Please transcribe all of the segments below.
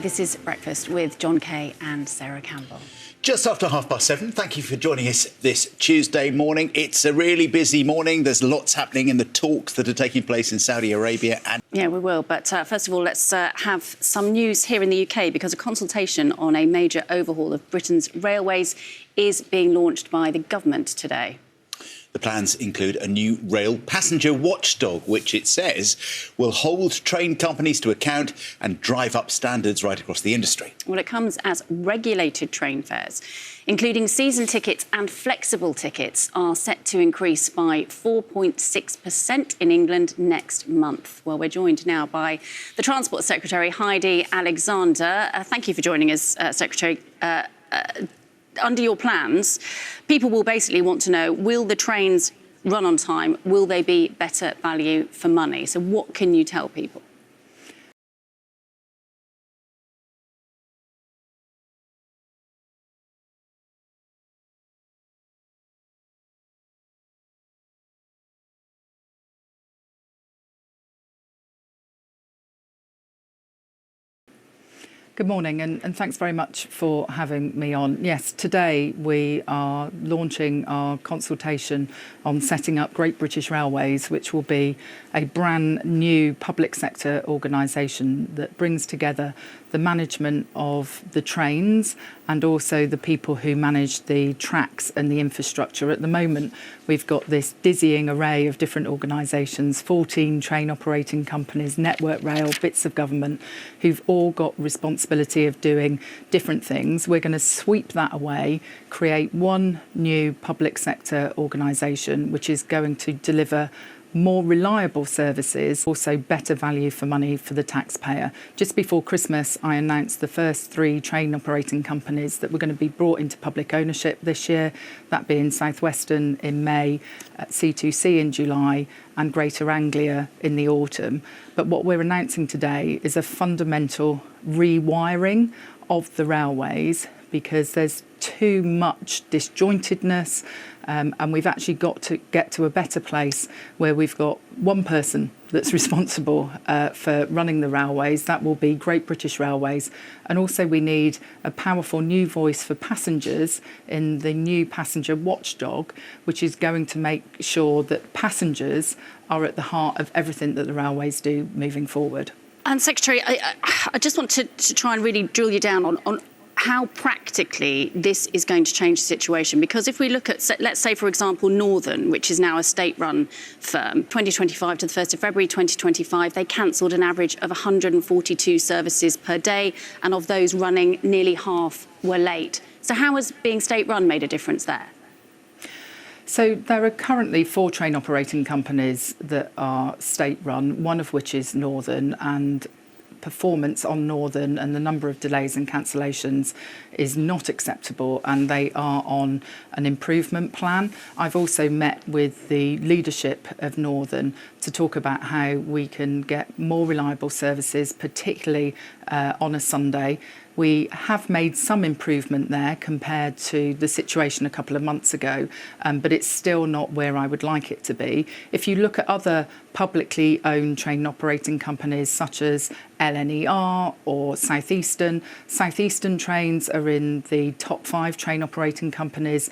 This is Breakfast with John Kay and Sarah Campbell. Just after 7:30. Thank you for joining us this Tuesday morning. It's a really busy morning. There's lots happening in the talks that are taking place in Saudi Arabia. Yeah, we will. But first of all, let's have some news here in the UK, because a consultation on a major overhaul of Britain's railways is being launched by the government today. The plans include a new rail passenger watchdog, which it says will hold train companies to account and drive up standards right across the industry. Well, it comes as regulated train fares, including season tickets and flexible tickets, are set to increase by 4.6% in England next month. Well, we're joined now by the Transport Secretary, Heidi Alexander. Thank you for joining us, Secretary. Under your plans, people will basically want to know, will the trains run on time? Will they be better value for money? So what can you tell people? Good morning, and thanks very much for having me on. Yes, today we are launching our consultation on setting up Great British Railways, which will be a brand new public sector organisation that brings together the management of the trains and also the people who manage the tracks and the infrastructure. At the moment, we've got this dizzying array of different organisations, 14 train operating companies, Network Rail, bits of government, who've all got responsibility of doing different things. We're going to sweep that away, create one new public sector organisation, which is going to deliver more reliable services, also better value for money for the taxpayer. Just before Christmas, I announced the first 3 train operating companies that were going to be brought into public ownership this year, that being South Western in May, C2C in July, and Greater Anglia in the autumn. But what we're announcing today is a fundamental rewiring of the railways, because there's too much disjointedness, and we've actually got to get to a better place where we've got one person that's responsible for running the railways. That will be Great British Railways. And also we need a powerful new voice for passengers in the new passenger watchdog, which is going to make sure that passengers are at the heart of everything that the railways do moving forward. And Secretary, I just want to try and really drill you down on how practically this is going to change the situation. Because if we look at, let's say, for example, Northern, which is now a state-run firm, 2025 to the 1st of February 2025, they cancelled an average of 142 services per day, and of those running, nearly half were late. So how has being state-run made a difference there? So there are currently 4 train operating companies that are state-run, one of which is Northern, and performance on Northern and the number of delays and cancellations is not acceptable, and they are on an improvement plan. I've also met with the leadership of Northern to talk about how we can get more reliable services, particularly on a Sunday. We have made some improvement there compared to the situation a couple of months ago, but it's still not where I would like it to be. If you look at other publicly owned train operating companies such as LNER or Southeastern trains are in the top 5 train operating companies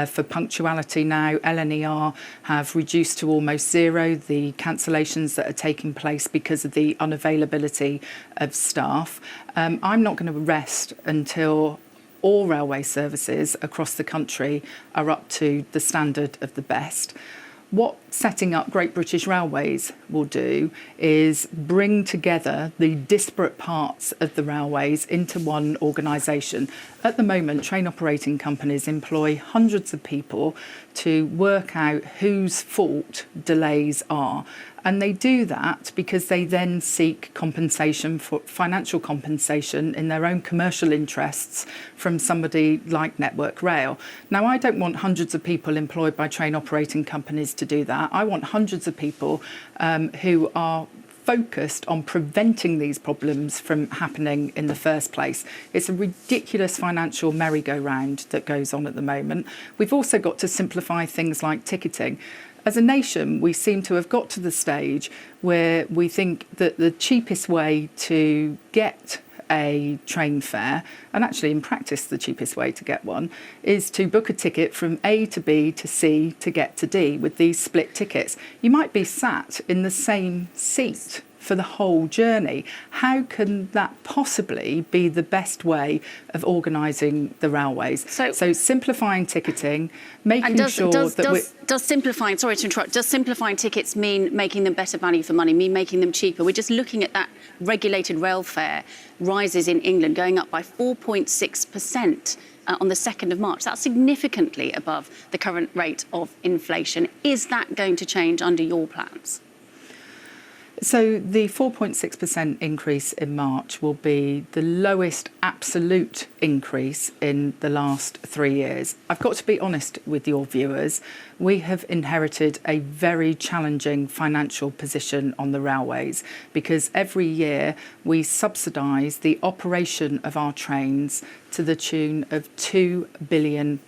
for punctuality now. LNER have reduced to almost zero the cancellations that are taking place because of the unavailability of staff. I'm not going to rest until all railway services across the country are up to the standard of the best. What setting up Great British Railways will do is bring together the disparate parts of the railways into one organisation. At the moment, train operating companies employ hundreds of people to work out whose fault delays are. And they do that because they then seek compensation, for financial compensation in their own commercial interests from somebody like Network Rail. Now, I don't want hundreds of people employed by train operating companies to do that. I want hundreds of people who are focused on preventing these problems from happening in the first place. It's a ridiculous financial merry-go-round that goes on at the moment. We've also got to simplify things like ticketing. As a nation, we seem to have got to the stage where we think that the cheapest way to get a train fare, and actually in practice the cheapest way to get one, is to book a ticket from A to B to C to get to D with these split tickets. You might be sat in the same seat for the whole journey. How can that possibly be the best way of organising the railways? So simplifying ticketing, making sure that does simplifying, sorry to interrupt, does simplifying tickets mean making them better value for money, mean making them cheaper? We're just looking at that regulated rail fare rises in England going up by 4.6%. On the 2nd of March. That's significantly above the current rate of inflation. Is that going to change under your plans? So the 4.6% increase in March will be the lowest absolute increase in the last 3 years. I've got to be honest with your viewers. We have inherited a very challenging financial position on the railways because every year we subsidise the operation of our trains to the tune of £2 billion.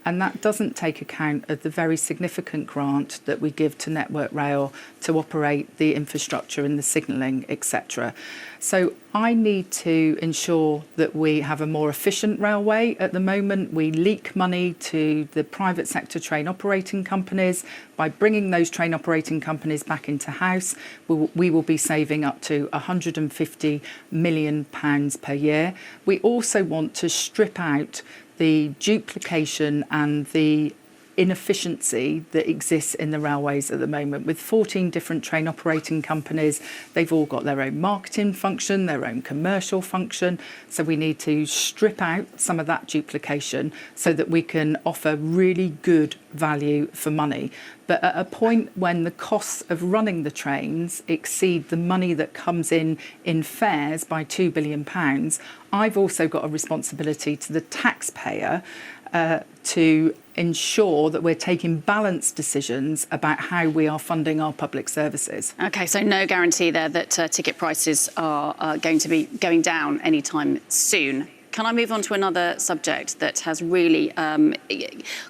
And that doesn't take account of the very significant grant that we give to Network Rail to operate the infrastructure and the signalling, etc. So I need to ensure that we have a more efficient railway. At the moment, we leak money to the private sector train operating companies. By bringing those train operating companies back into house, we will be saving up to £150 million per year. We also want to strip out the duplication and the inefficiency that exists in the railways at the moment. With 14 different train operating companies, they've all got their own marketing function, their own commercial function. So we need to strip out some of that duplication so that we can offer really good value for money. But at a point when the costs of running the trains exceed the money that comes in fares by £2 billion, I've also got a responsibility to the taxpayer to ensure that we're taking balanced decisions about how we are funding our public services. OK, so no guarantee there that ticket prices are going to be going down anytime soon. Can I move on to another subject that has really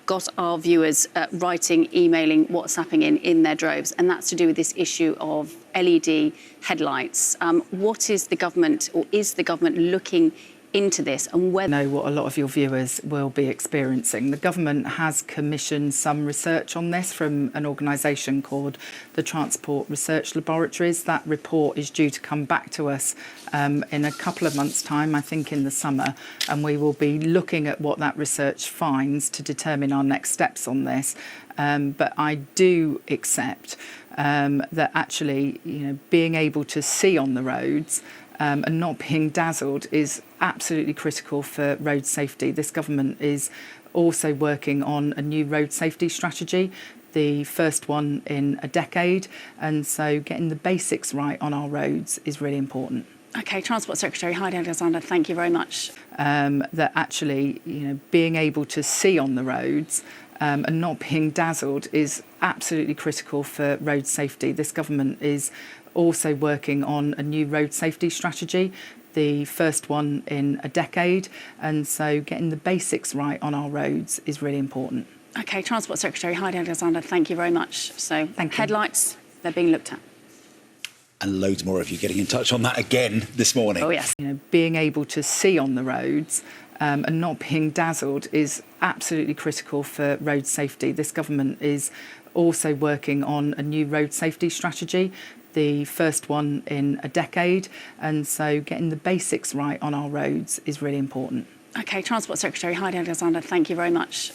got our viewers writing, emailing, WhatsApping in their droves, and that's to do with this issue of LED headlights. What is the government, or is the government looking into this, and whether... I know what a lot of your viewers will be experiencing. The government has commissioned some research on this from an organisation called the Transport Research Laboratories. That report is due to come back to us in a couple of months' time, I think in the summer, and we will be looking at what that research finds to determine our next steps on this. But I do accept that actually, being able to see on the roads and not being dazzled is absolutely critical for road safety. This government is also working on a new road safety strategy, the first one in a decade, and so getting the basics right on our roads is really important. OK, Transport Secretary Heidi Alexander, thank you very much. That actually, being able to see on the roads and not being dazzled is absolutely critical for road safety. This government is also working on a new road safety strategy, the first one in a decade, and so getting the basics right on our roads is really important. OK, Transport Secretary Heidi Alexander, thank you very much. So thank you. Headlights, they're being looked at. And loads more of you getting in touch on that again this morning. Oh, yes. Being able to see on the roads and not being dazzled is absolutely critical for road safety. This government is also working on a new road safety strategy, the first one in a decade, and so getting the basics right on our roads is really important. OK, Transport Secretary Heidi Alexander, thank you very much.